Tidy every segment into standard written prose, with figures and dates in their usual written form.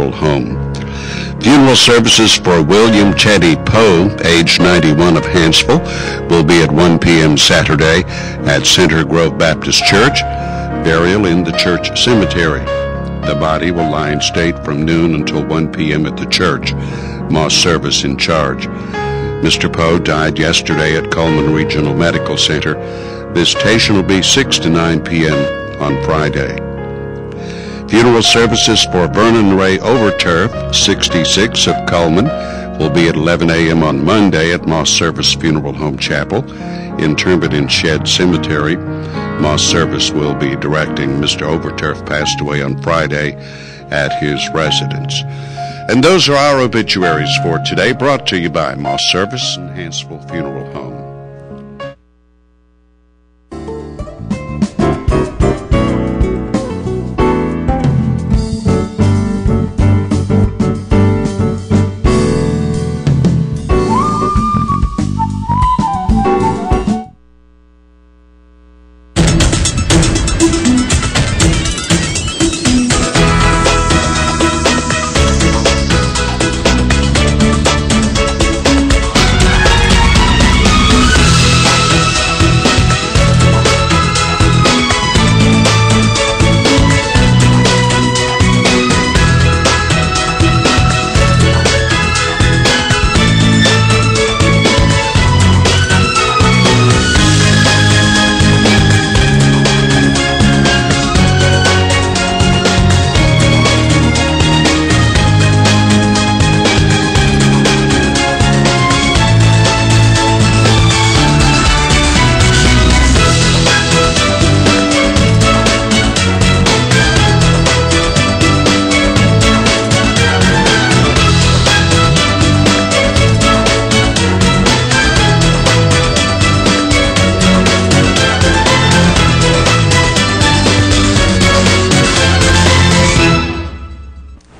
Funeral Home. Funeral services for William Chetty Poe, age 91 of Hanceville, will be at 1 p.m. Saturday at Center Grove Baptist Church. Burial in the church cemetery. The body will lie in state from noon until 1 p.m. at the church. Moss Service in charge. Mr. Poe died yesterday at Coleman Regional Medical Center. Visitation will be 6 to 9 p.m. on Friday. Funeral services for Vernon Ray Overturf, 66 of Coleman, will be at 11 a.m. on Monday at Moss Service Funeral Home Chapel. Interment in Shed Cemetery. Moss Service will be directing. Mr. Overturf passed away on Friday at his residence. And those are our obituaries for today, brought to you by Moss Service and Hanceville Funeral Home.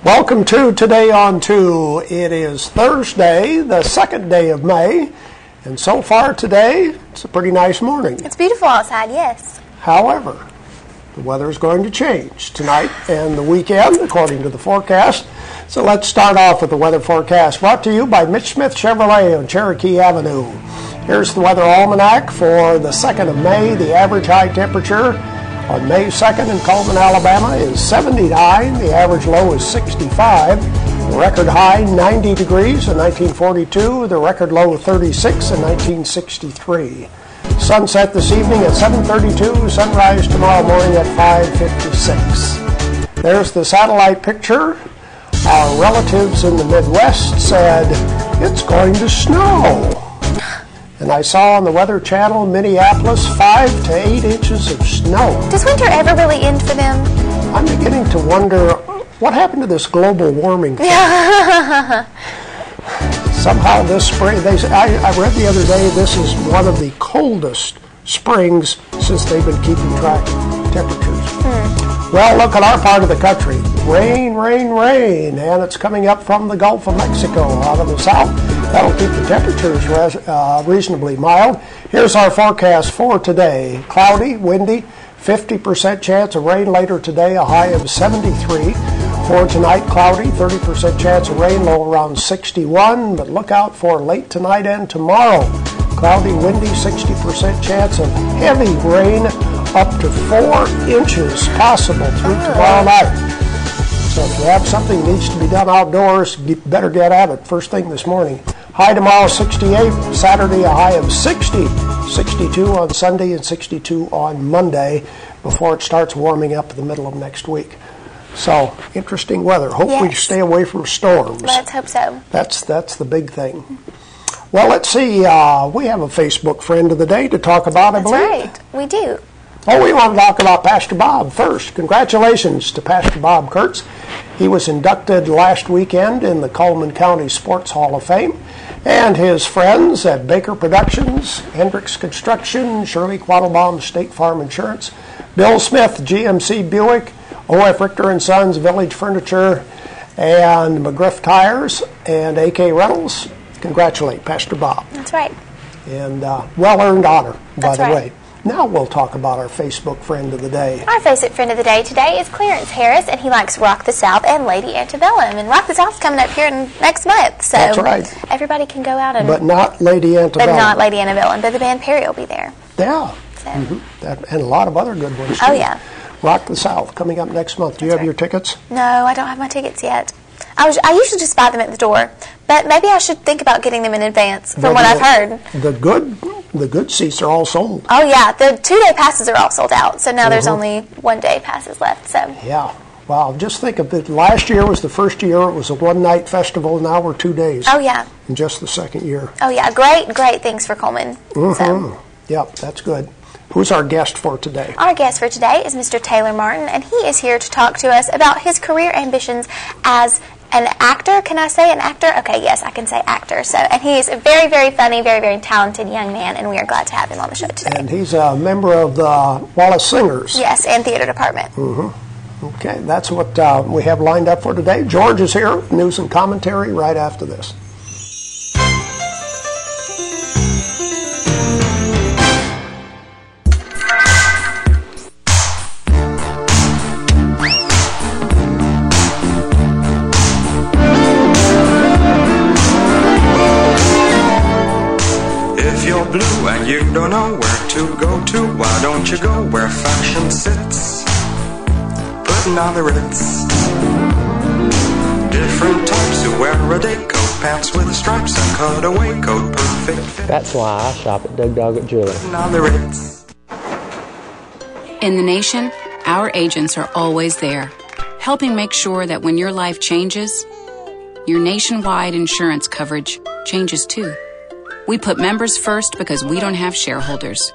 Welcome to Today on 2. It is Thursday, the 2nd day of May, and so far today, it's a pretty nice morning. It's beautiful outside, yes. However, the weather is going to change tonight and the weekend, according to the forecast. So let's start off with the weather forecast, brought to you by Mitch Smith Chevrolet on Cherokee Avenue. Here's the weather almanac for the 2nd of May. The average high temperature on May 2nd in Coleman, Alabama is 79. The average low is 65. The record high 90 degrees in 1942. The record low 36 in 1963. Sunset this evening at 7:32. Sunrise tomorrow morning at 5:56. There's the satellite picture. Our relatives in the Midwest said it's going to snow. And I saw on the Weather Channel, Minneapolis, 5 to 8 inches of snow. Does winter ever really end for them? I'm beginning to wonder what happened to this global warming thing. Somehow this spring, I read the other day, this is one of the coldest springs since they've been keeping track of temperatures. Well, look at our part of the country. Rain, rain, rain, and it's coming up from the Gulf of Mexico out of the south. That'll keep the temperatures reasonably mild. Here's our forecast for today. Cloudy, windy, 50% chance of rain later today, a high of 73. For tonight, cloudy, 30% chance of rain, low around 61. But look out for late tonight and tomorrow. Cloudy, windy, 60% chance of heavy rain, up to 4 inches possible through tomorrow night. So if you have something that needs to be done outdoors, you better get at it first thing this morning. High tomorrow, 68. Saturday, a high of 60. 62 on Sunday and 62 on Monday before it starts warming up in the middle of next week. So, interesting weather. Hope we stay away from storms. Let's hope so. That's the big thing. Well, let's see. We have a Facebook friend of the day to talk about, I believe. That's right. We do. Oh, we want to talk about Pastor Bob first. Congratulations to Pastor Bob Kurtz. He was inducted last weekend in the Coleman County Sports Hall of Fame. And his friends at Baker Productions, Hendricks Construction, Shirley Quattlebaum, State Farm Insurance, Bill Smith, GMC Buick, O.F. Richter & Sons, Village Furniture, and McGriff Tires, and A.K. Reynolds. Congratulate Pastor Bob. That's right. And well-earned honor, by the way. Now we'll talk about our Facebook friend of the day. Our Facebook friend of the day today is Clarence Harris, and he likes Rock the South and Lady Antebellum. And Rock the South's coming up here next month, so that's right. Everybody can go out and... But not Lady Antebellum. But not Lady Antebellum, but the band Perry will be there. Yeah. So. And a lot of other good ones, too. Oh, yeah. Rock the South coming up next month. Do you have your tickets? No, I don't have my tickets yet. I usually just buy them at the door, but maybe I should think about getting them in advance from what I've heard. The good seats are all sold. Oh, yeah. The 2-day passes are all sold out, so now there's only 1-day passes left. So. Yeah. Wow, just think of it. Last year was the first year. It was a one-night festival. Now we're 2 days. Oh, yeah. In just the second year. Oh, yeah. Great things for Coleman. So. Yep, that's good. Who's our guest for today? Our guest for today is Mr. Taylor Martin, and he is here to talk to us about his career ambitions as an actor. Can I say an actor? Okay, yes, I can say actor. So, and he's a very, very funny, very, very talented young man, and we are glad to have him on the show today. And he's a member of the Wallace Singers. Yes, and theater department. Okay, that's what we have lined up for today. George is here, news and commentary right after this. Blue and you don't know where to go to, why don't you go where fashion sits, putting on the Ritz. Different types who wear a day coat, pants with stripes and cutaway coat, perfect fit. That's why I shop at Doug Doggett Jewelry. Putting on the Ritz. In the nation, our agents are always there, helping make sure that when your life changes, your nationwide insurance coverage changes too. We put members first because we don't have shareholders.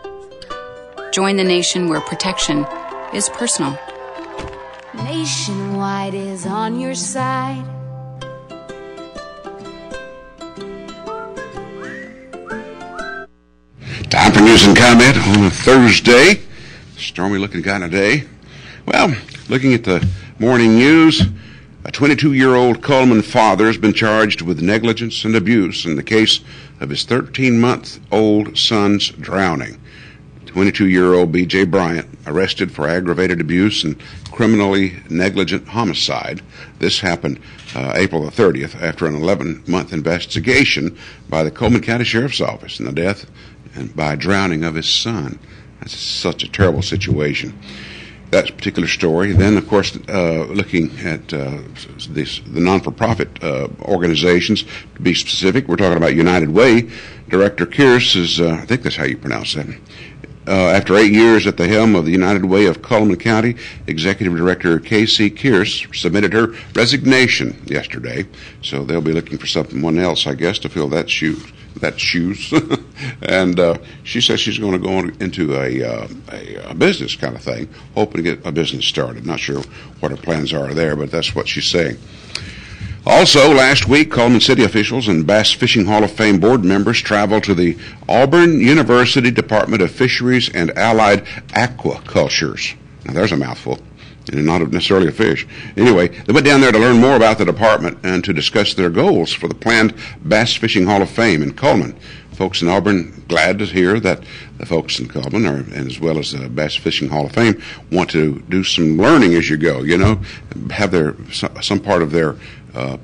Join the nation where protection is personal. Nationwide is on your side. Time for news and comment on a Thursday. Stormy looking kind of day. Well, looking at the morning news, a 22-year-old Coleman father has been charged with negligence and abuse in the case of his 13-month-old son's drowning. 22-year-old B.J. Bryant arrested for aggravated abuse and criminally negligent homicide. This happened April the 30th after an 11-month investigation by the Coleman County Sheriff's Office in the death and by drowning of his son. That's such a terrible situation. That particular story. Then, of course, looking at the non-for-profit organizations, to be specific, we're talking about United Way. Director Kearse is, I think that's how you pronounce that. After 8 years at the helm of the United Way of Coleman County, Executive Director K.C. Kearse submitted her resignation yesterday. So they'll be looking for someone else, I guess, to fill that shoes. And she says she's going to go into a business kind of thing, hoping to get a business started. Not sure what her plans are there, but that's what she's saying. Also, last week, Coleman City officials and Bass Fishing Hall of Fame board members traveled to the Auburn University Department of Fisheries and Allied Aquacultures. Now, there's a mouthful. And not necessarily a fish. Anyway, they went down there to learn more about the department and to discuss their goals for the planned Bass Fishing Hall of Fame in Coleman. Folks in Auburn, glad to hear that the folks in Coleman, and as well as the Bass Fishing Hall of Fame, want to do some learning as you go, have some part of their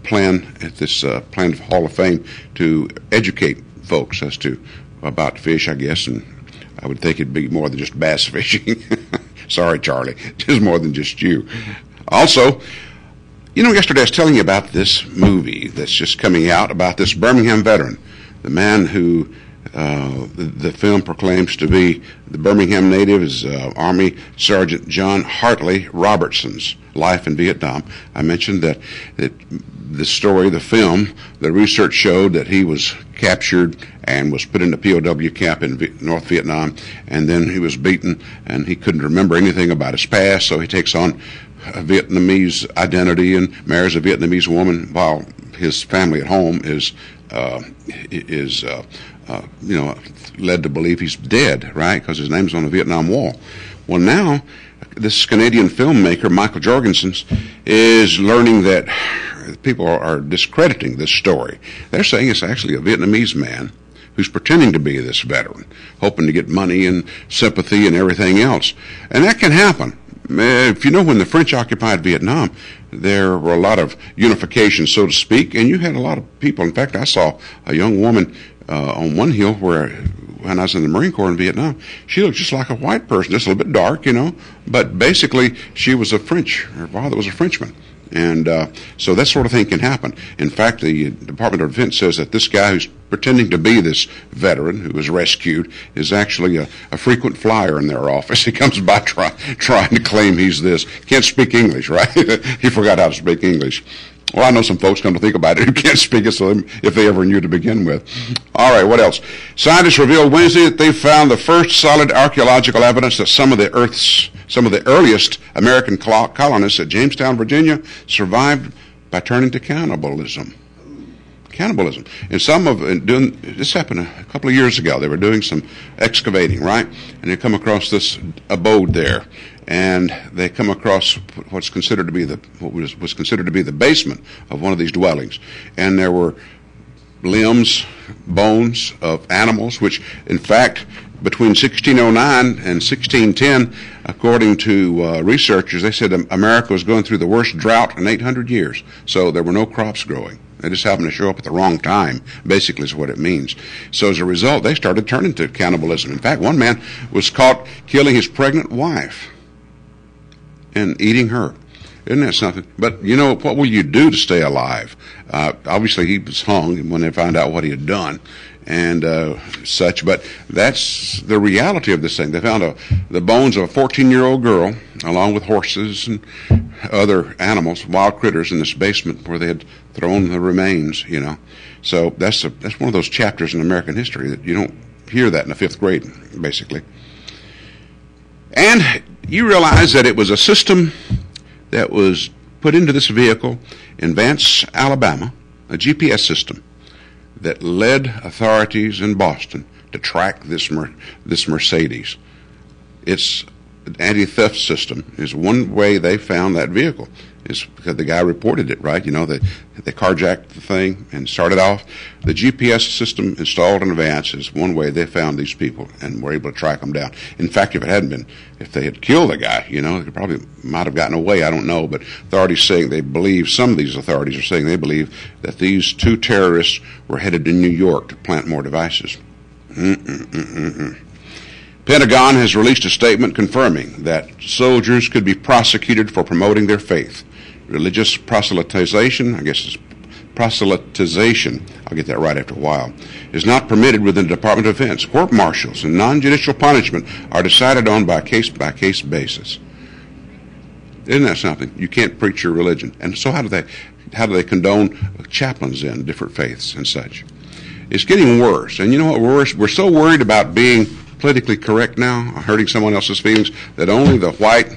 plan at this planned Hall of Fame to educate folks as to about fish, I guess, and I would think it'd be more than just bass fishing. Sorry, Charlie. It's more than just you. Also, yesterday I was telling you about this movie that's just coming out about this Birmingham veteran, the man who the film proclaims to be the Birmingham native is Army Sergeant John Hartley Robertson's life in Vietnam. I mentioned that the story, the film, the research showed that he was captured and was put in a POW camp in North Vietnam, and then he was beaten, and he couldn't remember anything about his past, so he takes on a Vietnamese identity and marries a Vietnamese woman while his family at home is led to believe he's dead, right? Because his name's on the Vietnam Wall. Well, now this Canadian filmmaker, Michael Jorgensen, is learning that people are discrediting this story. They're saying it's actually a Vietnamese man who's pretending to be this veteran, hoping to get money and sympathy and everything else. And that can happen. If you know, when the French occupied Vietnam, there were a lot of unification, so to speak, and you had a lot of people. In fact, I saw a young woman on one hill where, when I was in the Marine Corps in Vietnam, she looked just like a white person, just a little bit dark, but basically she was her father was a Frenchman. And so that sort of thing can happen. In fact, the Department of Defense says that this guy who's pretending to be this veteran who was rescued is actually a frequent flyer in their office. He comes by trying to claim he's this. Can't speak English, right? He forgot how to speak English. Well, I know some folks, come to think about it, who can't speak it, so if they ever knew to begin with. All right, what else? Scientists revealed Wednesday that they found the first solid archaeological evidence that some of the earliest American colonists at Jamestown, Virginia, survived by turning to cannibalism. Cannibalism. And this happened a couple of years ago. They were doing some excavating, right? And they come across this abode there. And they come across what was considered to be the basement of one of these dwellings. And there were limbs, bones of animals, which, in fact, between 1609 and 1610, according to researchers, they said America was going through the worst drought in 800 years. So there were no crops growing. They just happened to show up at the wrong time, basically is what it means. So as a result, they started turning to cannibalism. In fact, one man was caught killing his pregnant wife and eating her. Isn't that something? But, what will you do to stay alive? Obviously, he was hung when they found out what he had done and such. But that's the reality of this thing. They found the bones of a 14-year-old girl, along with horses and other animals, wild critters, in this basement where they had thrown the remains, So that's one of those chapters in American history that you don't hear that in the 5th grade, basically. And you realize that it was a system that was put into this vehicle in Vance, Alabama, a GPS system that led authorities in Boston to track this Mercedes. Its anti-theft system is one way they found that vehicle. Is because the guy reported it, right? They carjacked the thing and started off. The GPS system installed in advance is one way they found these people and were able to track them down. In fact, if they had killed the guy, they probably might have gotten away. I don't know, but authorities some of these authorities are saying they believe that these 2 terrorists were headed to New York to plant more devices. Pentagon has released a statement confirming that soldiers could be prosecuted for promoting their faith. Religious proselytization, I'll get that right after a while, is not permitted within the Department of Defense. Court-martials and non-judicial punishment are decided on by case-by-case basis. Isn't that something? You can't preach your religion. And so how do they condone chaplains in different faiths and such? It's getting worse. And you know what? We're so worried about being politically correct now, hurting someone else's feelings, that only the white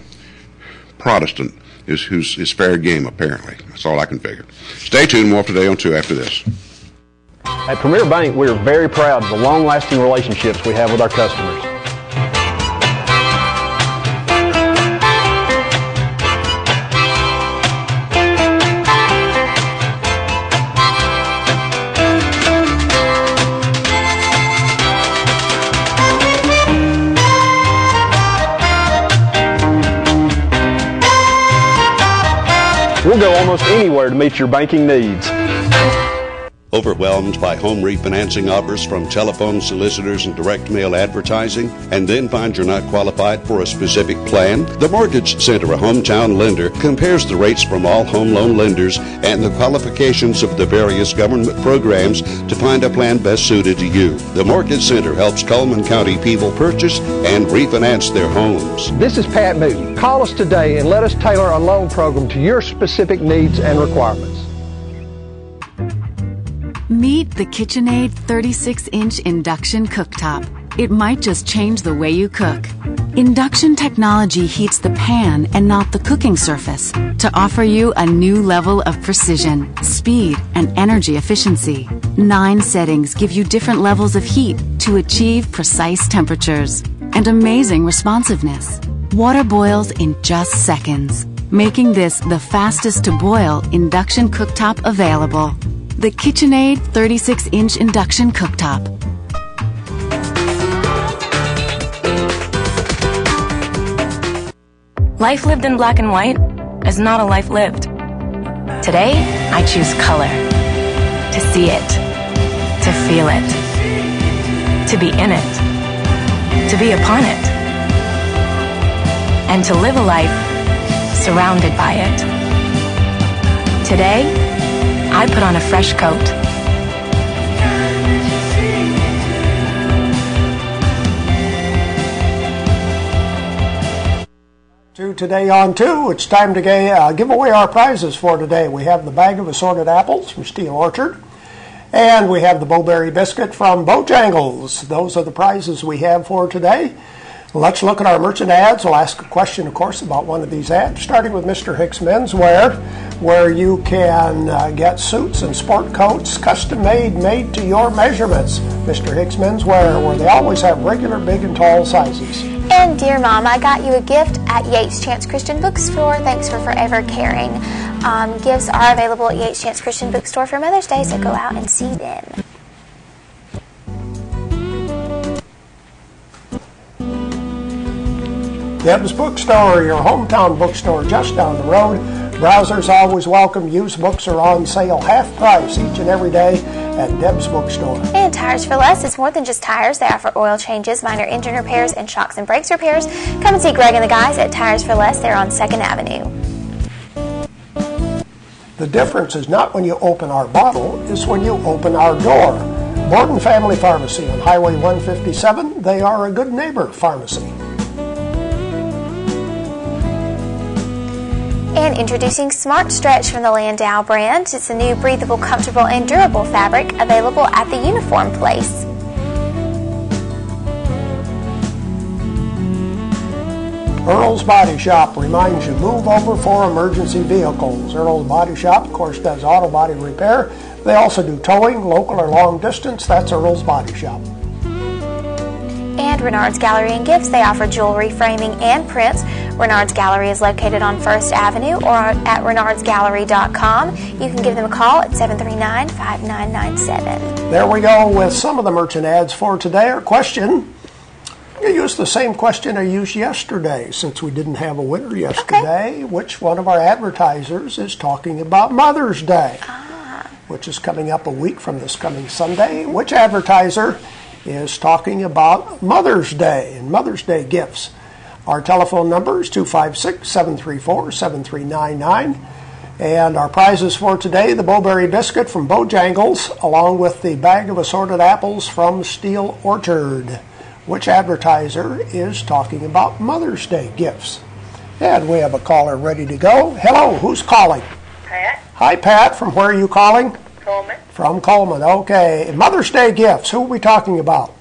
Protestant is fair game, apparently. That's all I can figure. Stay tuned. More Today on 2 after this. At Premier Bank, we are very proud of the long-lasting relationships we have with our customers. We'll go almost anywhere to meet your banking needs. Overwhelmed by home refinancing offers from telephone solicitors and direct mail advertising, and then find you're not qualified for a specific plan? The Mortgage Center, a hometown lender, compares the rates from all home loan lenders and the qualifications of the various government programs to find a plan best suited to you. The Mortgage Center helps Cullman County people purchase and refinance their homes. This is Pat Newton. Call us today and let us tailor a loan program to your specific needs and requirements. Meet the KitchenAid 36-inch induction cooktop. It might just change the way you cook. Induction technology heats the pan and not the cooking surface to offer you a new level of precision, speed, and energy efficiency. 9 settings give you different levels of heat to achieve precise temperatures and amazing responsiveness. Water boils in just seconds, making this the fastest to boil induction cooktop available. The KitchenAid 36-inch induction cooktop. Life lived in black and white is not a life lived. Today, I choose color. To see it. To feel it. To be in it. To be upon it. And to live a life surrounded by it. Today, I put on a fresh coat. Today on 2, it's time to give away our prizes for today. We have the bag of assorted apples from Steel Orchard, and we have the Bowberry biscuit from Bojangles. Those are the prizes we have for today. Let's look at our merchant ads. We'll ask a question, of course, about one of these ads, starting with Mr. Hicks Menswear, where you can get suits and sport coats custom made to your measurements. Mr. Hicks Menswear, where they always have regular, big, and tall sizes. And dear Mom, I got you a gift at Yates Chance Christian Bookstore. Thanks for forever caring. Gifts are available at Yates Chance Christian Bookstore for Mother's Day, so go out and see them. Deb's Bookstore, your hometown bookstore just down the road. Browsers always welcome. Used books are on sale half price each and every day at Deb's Bookstore. And Tires for Less is more than just tires. They offer oil changes, minor engine repairs, and shocks and brakes repairs. Come and see Greg and the guys at Tires for Less. They're on 2nd Avenue. The difference is not when you open our bottle, it's when you open our door. Borden Family Pharmacy on Highway 157. They are a good neighbor pharmacy. And introducing Smart Stretch from the Landau brand. It's a new breathable, comfortable, and durable fabric available at the Uniform Place. Earl's Body Shop reminds you, move over for emergency vehicles. Earl's Body Shop, of course, does auto body repair. They also do towing, local or long distance. That's Earl's Body Shop. And Renard's Gallery and Gifts. They offer jewelry, framing, and prints. Renard's Gallery is located on 1st Avenue or at renardsgallery.com. You can give them a call at 739-5997. There we go with some of the merchant ads for today. Our question, I use the same question I used yesterday since we didn't have a winner yesterday. Okay. Which one of our advertisers is talking about Mother's Day, which is coming up a week from this coming Sunday? Which advertiser is talking about Mother's Day and Mother's Day gifts? Our telephone number is 256-734-7399. And our prizes for today, the Bowberry biscuit from Bojangles, along with the bag of assorted apples from Steel Orchard. Which advertiser is talking about Mother's Day gifts? And we have a caller ready to go. Hello, who's calling? Pat. Hi, Pat. From where are you calling? Coleman. From Coleman, okay. Mother's Day gifts, who are we talking about?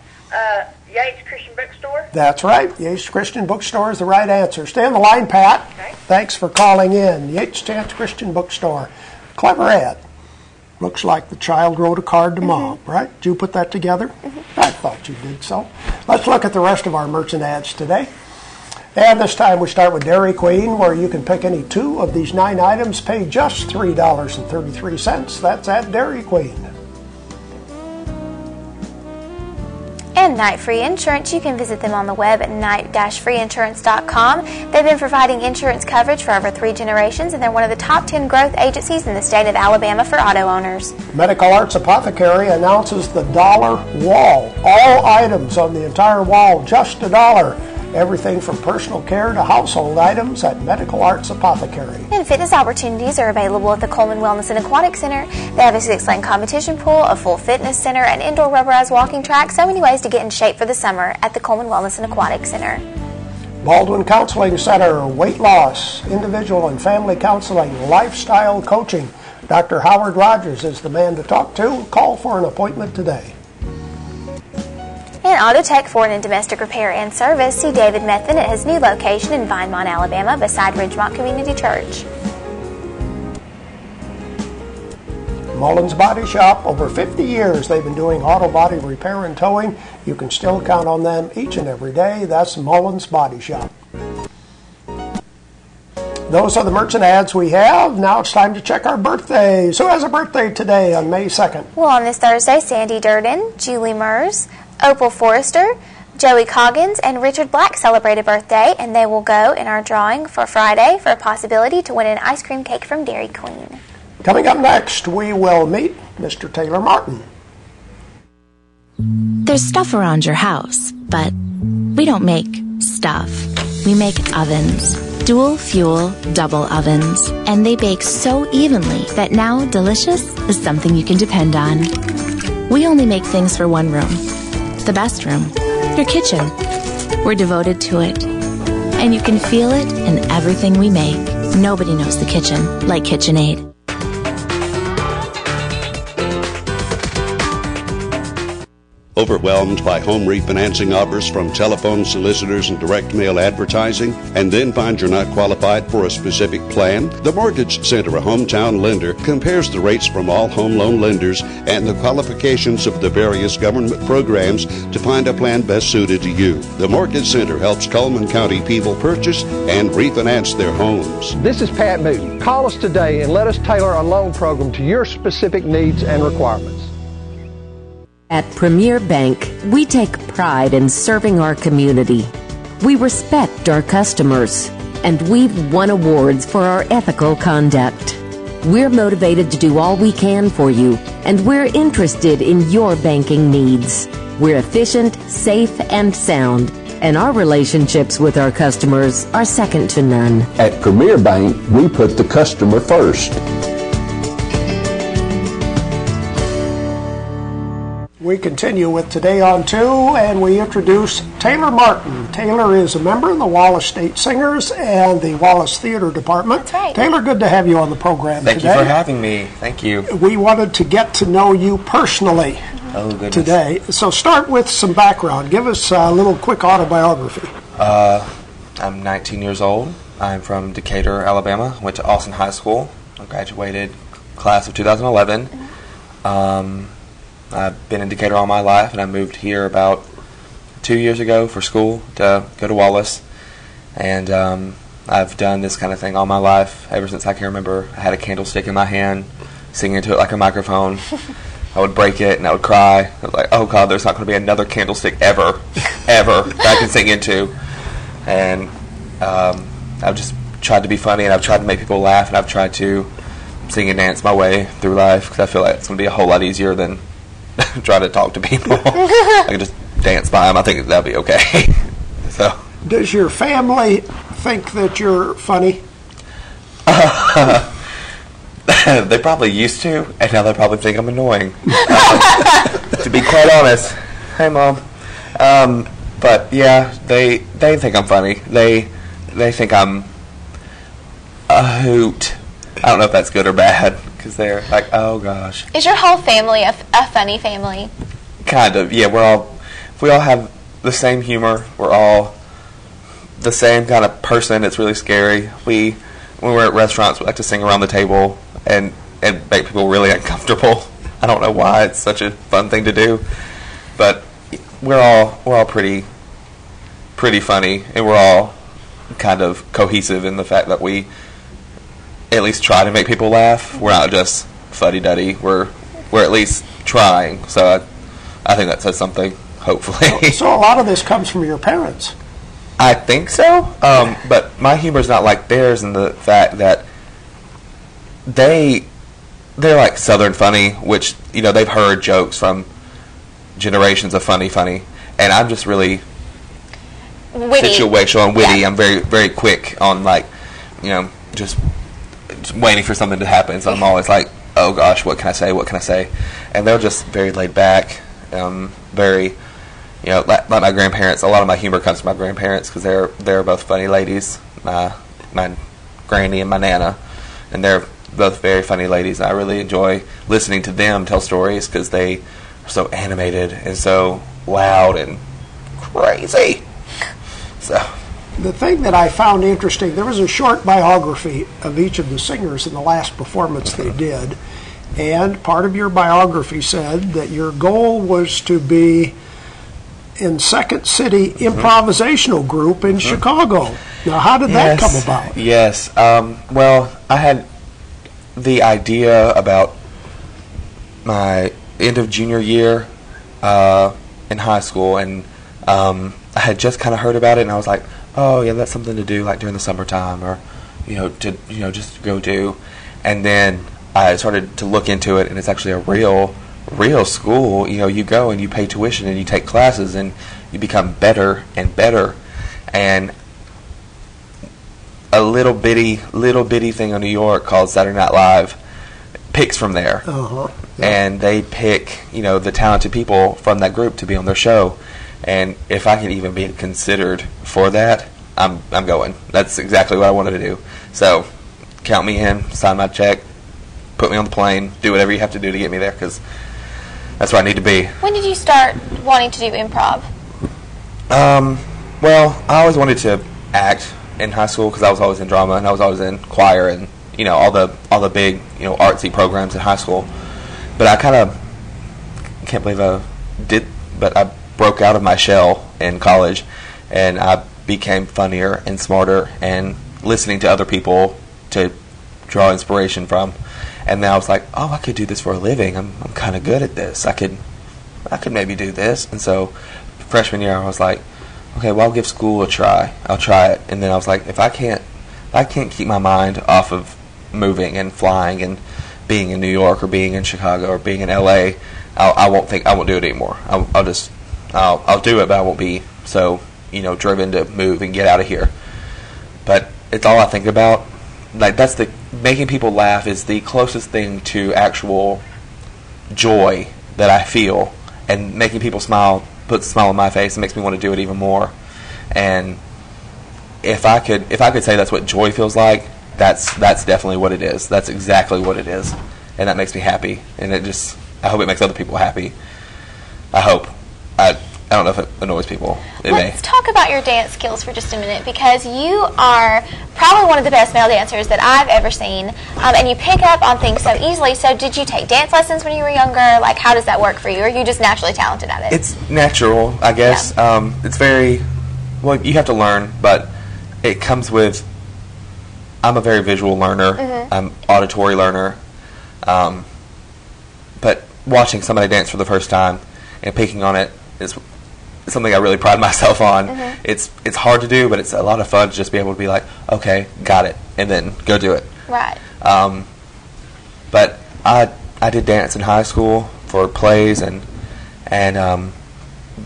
Yates Christian Bookstore. That's right. Yates Christian Bookstore is the right answer. Stay on the line, Pat. Okay. Thanks for calling in. Yates Chance Christian Bookstore. Clever ad. Looks like the child wrote a card to Mom, right? Did you put that together? I thought you did so. Let's look at the rest of our merchant ads today. And this time we start with Dairy Queen, where you can pick any 2 of these 9 items, pay just $3.33. That's at Dairy Queen. And Night Free Insurance, you can visit them on the web at night-freeinsurance.com. They've been providing insurance coverage for over 3 generations, and they're one of the top 10 growth agencies in the state of Alabama for auto owners. Medical Arts Apothecary announces the dollar wall. All items on the entire wall, just $1. Everything from personal care to household items at Medical Arts Apothecary. And fitness opportunities are available at the Coleman Wellness and Aquatic Center. They have a 6-lane competition pool, a full fitness center, an indoor rubberized walking track. So many ways to get in shape for the summer at the Coleman Wellness and Aquatic Center. Baldwin Counseling Center, weight loss, individual and family counseling, lifestyle coaching. Dr. Howard Rogers is the man to talk to. Call for an appointment today. And Autotech Foreign and Domestic Repair and Service. See David Methvin at his new location in Vinemont, Alabama, beside Ridgemont Community Church. Mullins Body Shop, over 50 years they've been doing auto body repair and towing. You can still count on them each and every day. That's Mullins Body Shop. Those are the merchant ads we have. Now it's time to check our birthdays. Who has a birthday today on May 2nd? Well, on this Thursday, Sandy Durden, Julie Mers, Opal Forrester, Joey Coggins and Richard Black celebrate a birthday, and they will go in our drawing for Friday for a possibility to win an ice cream cake from Dairy Queen. Coming up next, we will meet Mr. Taylor Martin. There's stuff around your house, but we don't make stuff. We make ovens. Dual fuel, double ovens. And they bake so evenly that now delicious is something you can depend on. We only make things for one room. The best room. Your kitchen. We're devoted to it. And you can feel it in everything we make. Nobody knows the kitchen like KitchenAid. Overwhelmed by home refinancing offers from telephone solicitors and direct mail advertising, and then find you're not qualified for a specific plan? The Mortgage Center, a hometown lender, compares the rates from all home loan lenders and the qualifications of the various government programs to find a plan best suited to you. The Mortgage Center helps Cullman County people purchase and refinance their homes. This is Pat Newton. Call us today and let us tailor a loan program to your specific needs and requirements. At Premier Bank, we take pride in serving our community. We respect our customers, and we've won awards for our ethical conduct. We're motivated to do all we can for you, and we're interested in your banking needs. We're efficient, safe, and sound, and our relationships with our customers are second to none. At Premier Bank, we put the customer first. We continue with Today on 2, and we introduce Taylor Martin. Taylor is a member of the Wallace State Singers and the Wallace Theatre Department. That's right. Taylor, good to have you on the program today. Thank you for having me. Thank you. We wanted to get to know you personally today. So start with some background. Give us a little quick autobiography. I'm 19 years old. I'm from Decatur, Alabama. Went to Austin High School. I graduated class of 2011. I've been in Decatur all my life, and I moved here about 2 years ago for school to go to Wallace. And I've done this kind of thing all my life, ever since I can remember. I had a candlestick in my hand, singing into it like a microphone. I would break it, and I would cry. I was like, oh, God, there's not going to be another candlestick ever that I can sing into. And I've just tried to be funny, and I've tried to make people laugh, and I've tried to sing and dance my way through life, because I feel like it's going to be a whole lot easier than try to talk to people. I can just dance by them. I think that'll be okay. So, does your family think that you're funny? They probably used to, and now they probably think I'm annoying. To be quite honest. Hey, Mom. But yeah, they think I'm funny. They think I'm a hoot. I don't know if that's good or bad, because they're like, oh gosh. Is your whole family a funny family? Kind of, yeah. We all have the same humor. We're all the same kind of person. It's really scary. When we're at restaurants, we like to sing around the table and make people really uncomfortable. I don't know why. It's such a fun thing to do, but we're all pretty funny, and we're all kind of cohesive in the fact that we at least try to make people laugh. We're not just fuddy-duddy. We're at least trying. So I think that says something, hopefully. So a lot of this comes from your parents. I think so. But my humor's not like theirs in the fact that they're like Southern funny, which, they've heard jokes from generations of funny. And I'm just really witty. Situational and witty. Yeah. I'm very, very quick on, just waiting for something to happen. So I'm always like, oh gosh, what can I say? And they're just very laid back, very, like my grandparents. A lot of my humor comes from my grandparents, because they're both funny ladies, my granny and my nana, and they're both very funny ladies. And I really enjoy listening to them tell stories, because they are so animated and so loud and crazy. So the thing that I found interesting, there was a short biography of each of the singers in the last performance they did, and part of your biography said that your goal was to be in Second City improvisational group in Chicago. Now, how did that come about? Yes. Well, I had the idea about my end of junior year in high school, and I had just kind of heard about it, and I was like, oh yeah, that's something to do like during the summertime, or just go do. And then I started to look into it, and it's actually a real school. You go and you pay tuition and you take classes and you become better and better. And a little bitty thing on New York called Saturday Night Live picks from there. Yeah. And they pick, the talented people from that group to be on their show. And if I can even be considered for that, I'm going. That's exactly what I wanted to do. So count me in, sign my check, put me on the plane, do whatever you have to do to get me there, because that's where I need to be. When did you start wanting to do improv? Well, I always wanted to act in high school because I was always in drama and I was always in choir and all the big artsy programs in high school. But I kind of can't believe I broke out of my shell in college, and I became funnier and smarter and listening to other people to draw inspiration from. And then I was like, oh, I could do this for a living. I'm kind of good at this. I could maybe do this. And so freshman year I was like, okay, well, I'll give school a try. I'll try it. And then I was like, if I can't keep my mind off of moving and flying and being in New York or being in Chicago or being in LA, I won't do it anymore. I'll do it, but I won't be so driven to move and get out of here. But it's all I think about. Like, that's making people laugh is the closest thing to actual joy that I feel, and making people smile puts a smile on my face and makes me want to do it even more. And if I could say that's what joy feels like, that's definitely what it is. That's exactly what it is, and that makes me happy. And I hope it makes other people happy. I hope. I don't know if it annoys people. Let's talk about your dance skills for just a minute, because you are probably one of the best male dancers that I've ever seen, and you pick up on things so easily. So did you take dance lessons when you were younger? Like, how does that work for you? Or are you just naturally talented at it? It's natural, I guess. Yeah. It's very, well, you have to learn, but it comes with, I'm a very visual learner. Mm-hmm. I'm auditory learner. But watching somebody dance for the first time and picking on it is something I really pride myself on. Mm-hmm. It's hard to do, but it's a lot of fun to just be able to be like, okay, got it, and then go do it. Right. But I did dance in high school for plays, and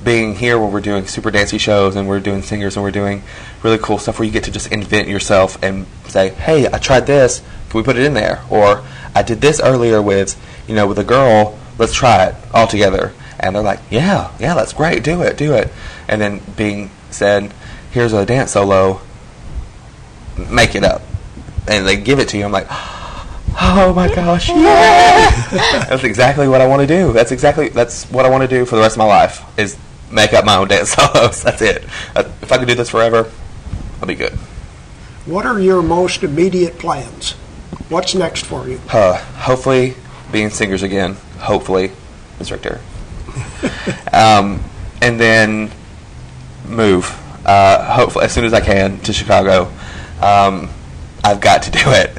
being here where we're doing super dancey shows and we're doing singers and we're doing really cool stuff where you get to just invent yourself and say, hey, I tried this, can we put it in there? Or I did this earlier with a girl, let's try it all together. And they're like, yeah, that's great, do it. And then being said, here's a dance solo, make it up. And they give it to you. I'm like, oh my gosh, yay! That's exactly what I want to do. That's what I want to do for the rest of my life, is make up my own dance solos. That's it. If I could do this forever, I'll be good. What are your most immediate plans? What's next for you? Hopefully being singers again. Hopefully, Ms. Richter. And then move, hopefully as soon as I can, to Chicago. I've got to do it.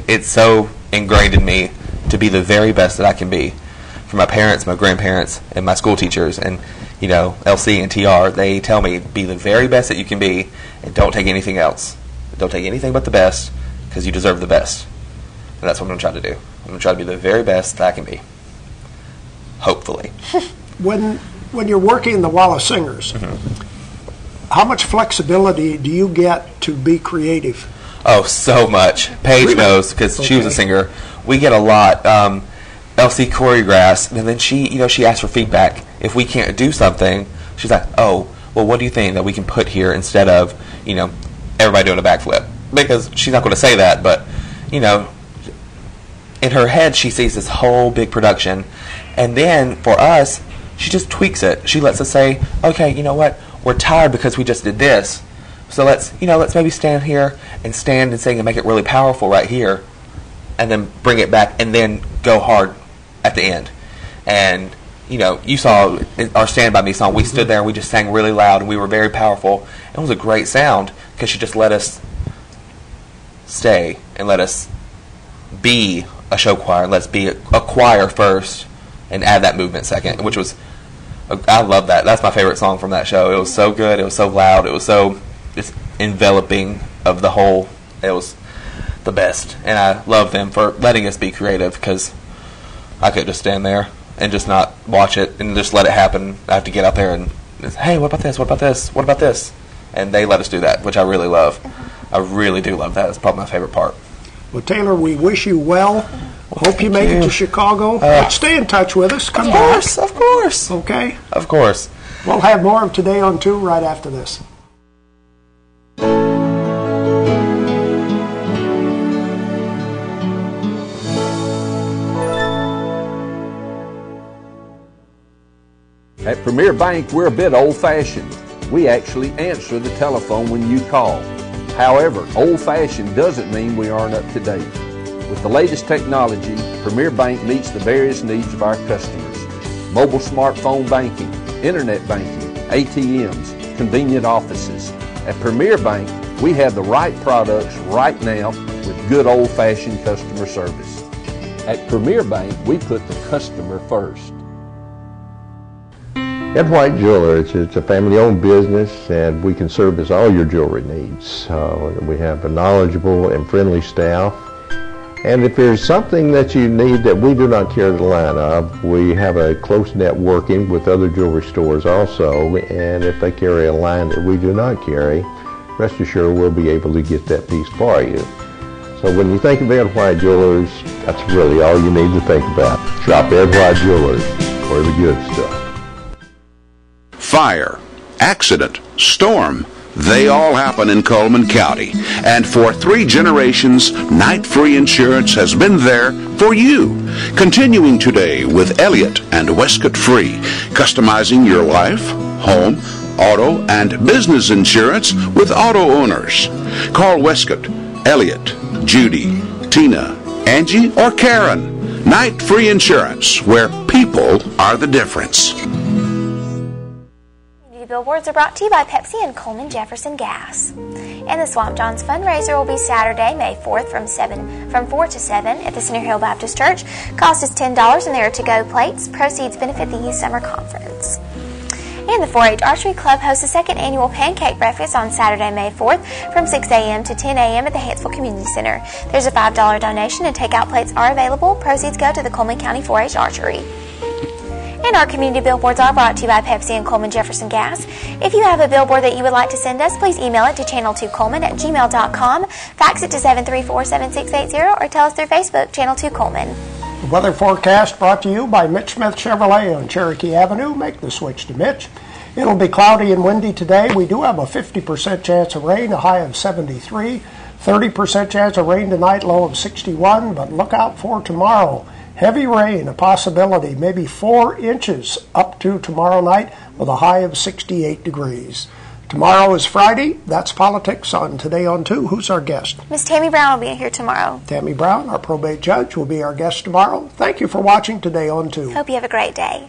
It's so ingrained in me to be the very best that I can be. For my parents, my grandparents, and my school teachers, and LC and TR, they tell me, be the very best that you can be, and don't take anything else. Don't take anything but the best, because you deserve the best. And that's what I'm going to try to do. I'm going to try to be the very best that I can be. Hopefully. When you're working in the Wallace Singers, mm-hmm. how much flexibility do you get to be creative? Oh, so much. Paige knows, because she was a singer. We get a lot. LC choreographs, and then she asks for feedback. If we can't do something, she's like, oh, well, what do you think that we can put here instead of, everybody doing a backflip? Because she's not going to say that, but, in her head, she sees this whole big production. And then, for us, she just tweaks it. She lets us say, okay, you know what? We're tired because we just did this. So let's maybe stand here and stand and sing and make it really powerful right here. And then bring it back and then go hard at the end. And, you saw our Stand By Me song. We stood there and we just sang really loud and we were very powerful. It was a great sound because she just let us stay and let us be a show choir. Let's be a choir first and add that movement second, which was I love that. That's my favorite song from that show. It was so good. It was so loud. It was so just enveloping of the whole. It was the best. And I love them for letting us be creative, because I could just stand there and just not watch it and just let it happen. I have to get out there and, hey, what about this? What about this? What about this? And they let us do that, which I really love. I really do love that. It's probably my favorite part. Well, Taylor, we wish you well. Hope you make it to Chicago. Stay in touch with us. Come back. Of course. Okay? Of course. We'll have more of Today on 2 right after this. At Premier Bank, we're a bit old-fashioned. We actually answer the telephone when you call. However, old-fashioned doesn't mean we aren't up to date. With the latest technology, Premier Bank meets the various needs of our customers. Mobile smartphone banking, internet banking, ATMs, convenient offices. At Premier Bank, we have the right products right now with good old-fashioned customer service. At Premier Bank, we put the customer first. Ed White Jewelers, it's a family-owned business, and we can service all your jewelry needs. We have a knowledgeable and friendly staff, and if there's something that you need that we do not carry the line of, we have a close networking with other jewelry stores also, and if they carry a line that we do not carry, rest assured we'll be able to get that piece for you. So when you think of Ed White Jewelers, that's really all you need to think about. Shop Ed White Jewelers for the good stuff. Fire, accident, storm, they all happen in Coleman County. And for 3 generations, Night Free Insurance has been there for you. Continuing today with Elliott and Westcott Free, customizing your life, home, auto, and business insurance with auto owners. Call Westcott, Elliott, Judy, Tina, Angie, or Karen. Night Free Insurance, where people are the difference. Billboards are brought to you by Pepsi and Coleman Jefferson Gas. And the Swamp Johns fundraiser will be Saturday, May 4th from 4 to 7 at the Center Hill Baptist Church. Cost is $10 and there are to-go plates. Proceeds benefit the Youth Summer Conference. And the 4-H Archery Club hosts the 2nd annual Pancake Breakfast on Saturday, May 4th from 6 a.m. to 10 a.m. at the Hansville Community Center. There's a $5 donation and takeout plates are available. Proceeds go to the Coleman County 4-H Archery. And our community billboards are brought to you by Pepsi and Coleman Jefferson Gas. If you have a billboard that you would like to send us, please email it to channel2coleman@gmail.com, fax it to 734-7680, or tell us through Facebook, Channel 2 Coleman. The weather forecast brought to you by Mitch Smith Chevrolet on Cherokee Avenue. Make the switch to Mitch. It'll be cloudy and windy today. We do have a 50% chance of rain, a high of 73. 30% chance of rain tonight, low of 61. But look out for tomorrow. Heavy rain, a possibility, maybe 4 inches up to tomorrow night with a high of 68 degrees. Tomorrow is Friday. That's politics on Today on 2. Who's our guest? Miss Tammy Brown will be here tomorrow. Tammy Brown, our probate judge, will be our guest tomorrow. Thank you for watching Today on 2. Hope you have a great day.